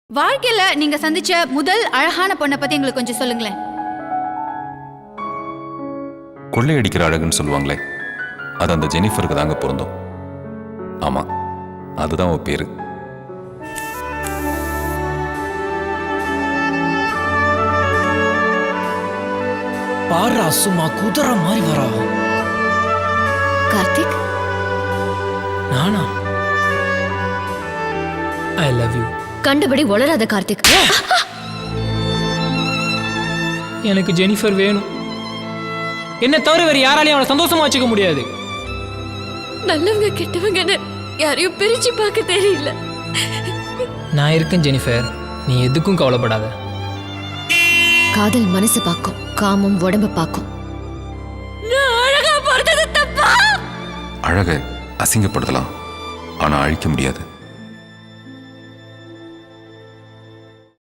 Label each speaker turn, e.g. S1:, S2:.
S1: வாழ்க்கையில நீங்க சந்திச்ச முதல் அழகான பொண்ணை பத்தி எங்களுக்கு கொஞ்சம் சொல்லுங்களேன்.
S2: கொள்ளையடிக்கிற அழகுன்னு சொல்லுவாங்களே, அது அந்த ஜெனிஃபருக்கு தாங்க பொருந்தும். ஆமா, அதுதான் உன் பேரு.
S3: பாரா சும்மா குதிரை மாதிரி வரா.
S4: கார்த்திக்,
S3: நானா? I love you.
S4: கண்டபடி உளராத கார்த்திக்.
S3: எனக்கு ஜெனிஃபர் வேணும். என்ன தவிர வேறு யாராலையும் அவளை சந்தோஷமா வச்சுக்க முடியாது.
S4: நல்லவங்க கெட்டவங்கன்னு யாரையும் பிரிச்சு பார்க்க தெரியல.
S3: நான் இருக்கேன் ஜெனிஃபர், நீ எதுக்கும் கவலைப்படாத.
S4: காதல் மனசு பார்க்கும், காமம் உடம்ப பார்க்கும்.
S1: அழகா பிறந்தது தப்பா?
S2: அழகை அசிங்கப்படுத்தலாம், ஆனா அழிக்க முடியாது.